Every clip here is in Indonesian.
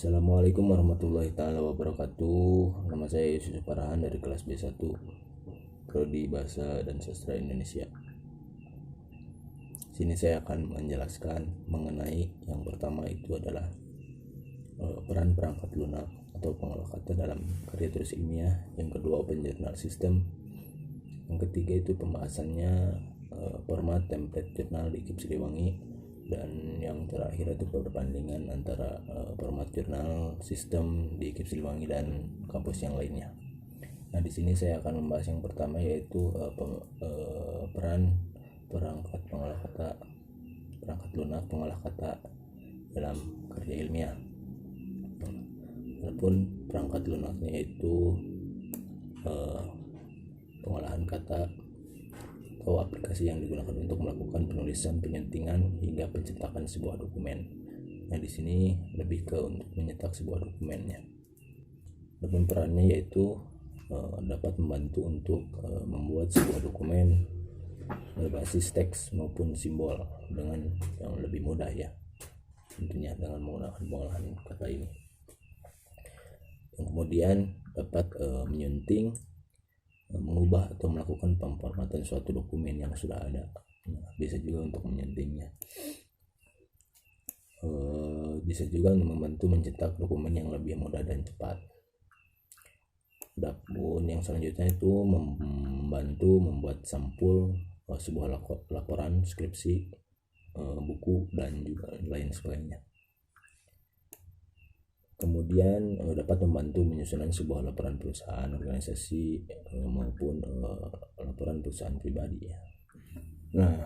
Assalamualaikum warahmatullahi taala wabarakatuh. Nama saya Yusuf Parahan dari kelas B1 Prodi Bahasa dan Sastra Indonesia. Sini saya akan menjelaskan mengenai yang pertama itu adalah peran perangkat lunak atau pengolah kata dalam karya tulis ilmiah. Yang kedua, open journal system. Yang ketiga itu pembahasannya format template jurnal di KIP Siliwangi. Dan yang terakhir itu perbandingan antara format jurnal sistem di KIP Siliwangi dan kampus yang lainnya. Nah, di sini saya akan membahas yang pertama, yaitu peran perangkat pengolah kata, perangkat lunak pengolah kata dalam karya ilmiah. Walaupun perangkat lunaknya itu pengolahan kata atau aplikasi yang digunakan untuk melakukan penulisan, penyetingan hingga pencetakan sebuah dokumen. Nah, di sini lebih ke untuk mencetak sebuah dokumennya. Dan perannya yaitu dapat membantu untuk membuat sebuah dokumen berbasis teks maupun simbol dengan yang lebih mudah, ya, tentunya dengan menggunakan pengolahan kata ini. Yang kemudian dapat menyunting, mengubah atau melakukan pemformatan suatu dokumen yang sudah ada. Nah, bisa juga untuk menyuntingnya. Bisa juga membantu mencetak dokumen yang lebih mudah dan cepat. Adapun yang selanjutnya itu membantu membuat sampul sebuah laporan, skripsi, buku, dan juga lain sebagainya. Kemudian dapat membantu menyusun sebuah laporan perusahaan, organisasi, maupun laporan perusahaan pribadi, ya. Nah,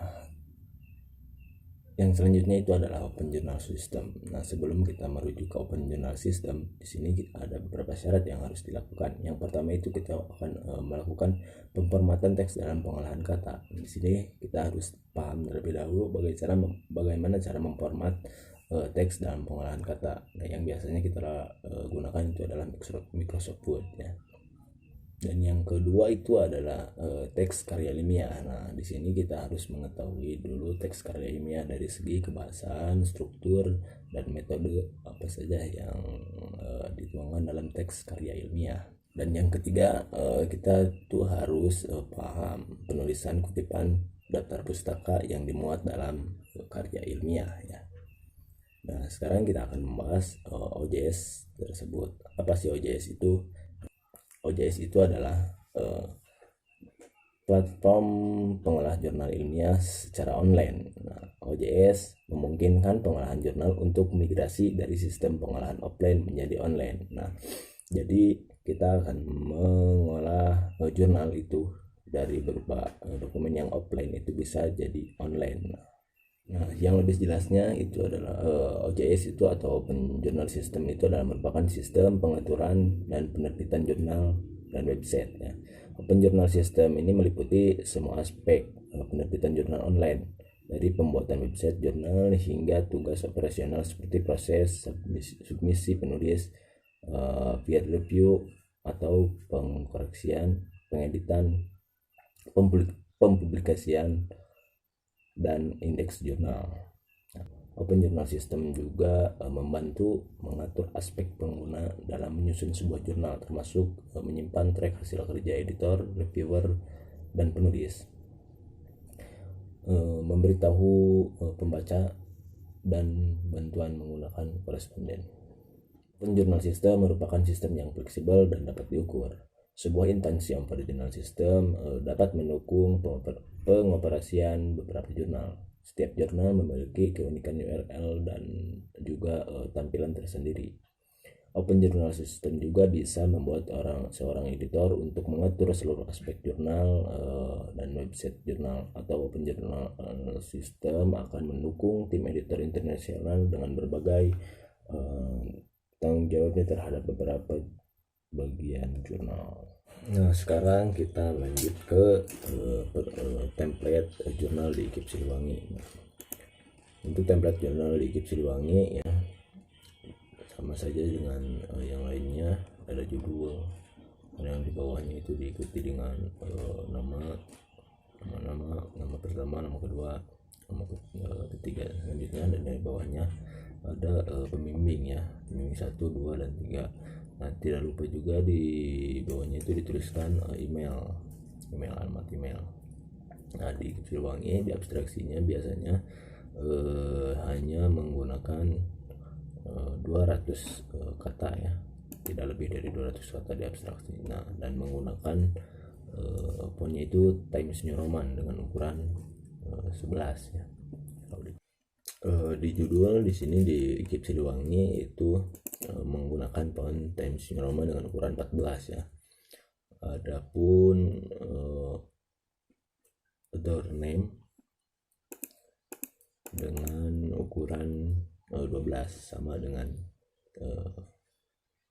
yang selanjutnya itu adalah open journal system. Nah, sebelum kita merujuk ke open journal system, di sini ada beberapa syarat yang harus dilakukan. Yang pertama itu kita akan melakukan pemformatan teks dalam pengolahan kata. Di sini kita harus paham terlebih dahulu bagaimana cara memformat teks dalam pengolahan kata. Nah, yang biasanya kita gunakan itu adalah Microsoft Word, ya. Dan yang kedua itu adalah teks karya ilmiah. Nah, di sini kita harus mengetahui dulu teks karya ilmiah dari segi kebahasaan, struktur, dan metode apa saja yang dituangkan dalam teks karya ilmiah. Dan yang ketiga, kita tuh harus paham penulisan kutipan daftar pustaka yang dimuat dalam karya ilmiah, ya. Nah, sekarang kita akan membahas OJS tersebut. Apa sih OJS itu? OJS itu adalah platform pengolah jurnal ilmiah secara online. Nah, OJS memungkinkan pengolahan jurnal untuk migrasi dari sistem pengolahan offline menjadi online. Nah, jadi kita akan mengolah jurnal itu dari berupa dokumen yang offline itu bisa jadi online. Nah, yang lebih jelasnya itu adalah OJS itu atau Open Journal System itu adalah merupakan sistem pengaturan dan penerbitan jurnal dan website, ya. Open Journal System ini meliputi semua aspek penerbitan jurnal online, dari pembuatan website jurnal hingga tugas operasional seperti proses submisi penulis, peer review atau pengkoreksian, pengeditan, pempublikasian, dan indeks jurnal. Open Journal System juga membantu mengatur aspek pengguna dalam menyusun sebuah jurnal, termasuk menyimpan track hasil kerja editor, reviewer, dan penulis, memberitahu pembaca, dan bantuan menggunakan koresponden. Open Journal System merupakan sistem yang fleksibel dan dapat diukur. Sebuah instansi Open Journal System dapat mendukung pengoperasian beberapa jurnal. Setiap jurnal memiliki keunikan URL dan juga tampilan tersendiri. Open Journal System juga bisa membuat seorang editor untuk mengatur seluruh aspek jurnal dan website jurnal. Atau Open Journal System akan mendukung tim editor internasional dengan berbagai tanggung jawabnya terhadap beberapa bagian jurnal. Nah, sekarang kita lanjut ke template jurnal di KIP Siliwangi. Untuk template jurnal di KIP Siliwangi, ya, sama saja dengan yang lainnya. Ada judul, yang di bawahnya itu diikuti dengan nama pertama, nama kedua, nama ketiga selanjutnya, dan dari bawahnya ada pembimbing ya, pembimbing 1, 2, dan 3. Nah, tidak lupa juga di bawahnya itu dituliskan email, alamat email. Nah, di Siliwangi di abstraksinya biasanya hanya menggunakan 200 kata ya, tidak lebih dari 200 kata di abstraksi. Nah, dan menggunakan fontnya itu Times New Roman dengan ukuran 11 ya. Di judul di sini di IKIP Siliwangi itu menggunakan font Times New Roman dengan ukuran 14 ya. Adapun author name dengan ukuran 12 sama dengan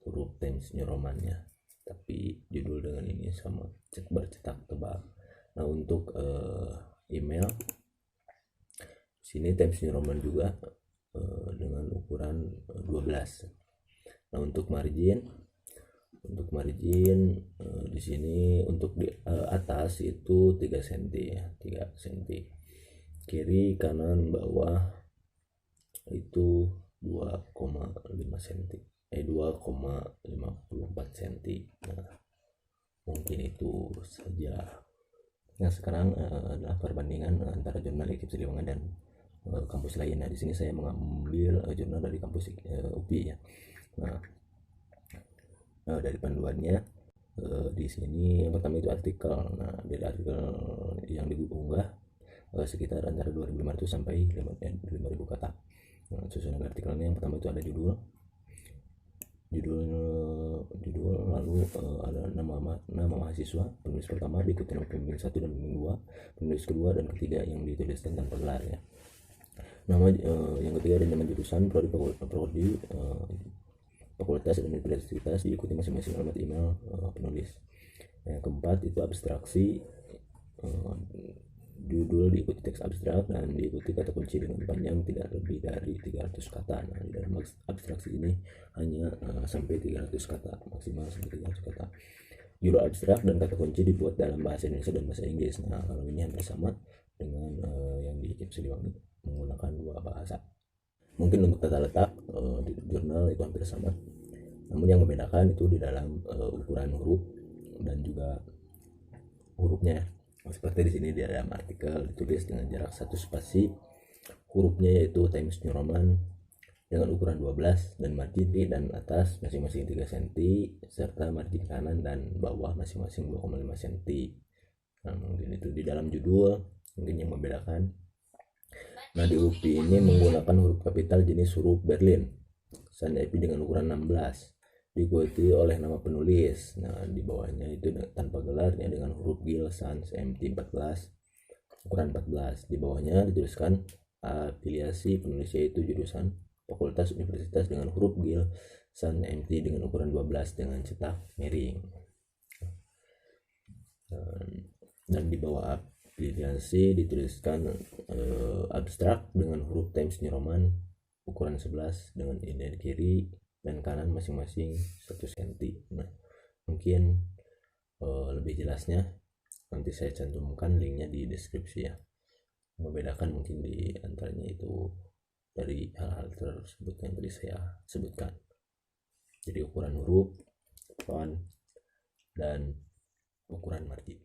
huruf Times New Roman ya, tapi judul dengan ini sama bercetak tebal. Nah, untuk email sini Times New Roman juga dengan ukuran 12. Nah, untuk margin di sini untuk di atas itu 3 cm ya, 3 cm. Kiri, kanan, bawah itu 2,5 cm. 2,54 cm. Nah, mungkin itu saja. Nah, sekarang adalah perbandingan antara jurnal IKIP Siliwangi dan kampus lain. Nah, di sini saya mengambil jurnal dari kampus UPI ya. Nah, dari panduannya di sini yang pertama itu artikel. Nah, dari artikel yang diunggah sekitar antara 2.500 sampai 5.000 kata. Nah, susunan artikelnya yang pertama itu ada judul, lalu ada nama mahasiswa, penulis pertama, diikuti oleh pembimbing 1 dan pembimbing 2, penulis kedua dan ketiga yang dituliskan tanpa gelar ya. Nama yang ketiga ada nama jurusan, prodi, fakultas dan universitas, diikuti masing-masing alamat email penulis. Yang keempat itu abstraksi, judul diikuti teks abstrak dan diikuti kata kunci dengan panjang tidak lebih dari 300 kata. Nah, di dalam abstraksi ini hanya sampai 300 kata, maksimal sampai 300 kata. Judul abstrak dan kata kunci dibuat dalam bahasa Indonesia dan bahasa Inggris. Nah, kalau ini hampir sama dengan yang di IKIP Siliwangi, menggunakan 2 bahasa. Mungkin untuk tata letak di jurnal itu hampir sama, namun yang membedakan itu di dalam ukuran huruf dan juga hurufnya. Seperti di sini di dalam artikel ditulis dengan jarak 1 spasi, hurufnya yaitu Times New Roman dengan ukuran 12 dan margin di dan atas masing-masing 3 cm serta margin kanan dan bawah masing-masing 2,5 cm. Nah, mungkin itu di dalam judul mungkin yang membedakan. Nah, di UPI ini menggunakan huruf kapital jenis huruf Berlin San Epi dengan ukuran 16, diikuti oleh nama penulis. Nah, di bawahnya itu tanpa gelarnya dengan huruf Gil Sans MT 14 ukuran 14. Di bawahnya dituliskan afiliasi penulisnya itu jurusan, fakultas, universitas dengan huruf Gil Sans MT dengan ukuran 12 dengan cetak miring. Dan di bawah afiliasi dituliskan abstrak dengan huruf Times New Roman ukuran 11 dengan indeks kiri dan kanan masing-masing 1 cm. Nah, mungkin lebih jelasnya nanti saya cantumkan linknya di deskripsi ya. Membedakan mungkin di antaranya itu dari hal-hal tersebut yang tadi saya sebutkan. Jadi ukuran huruf, font, dan ukuran margin.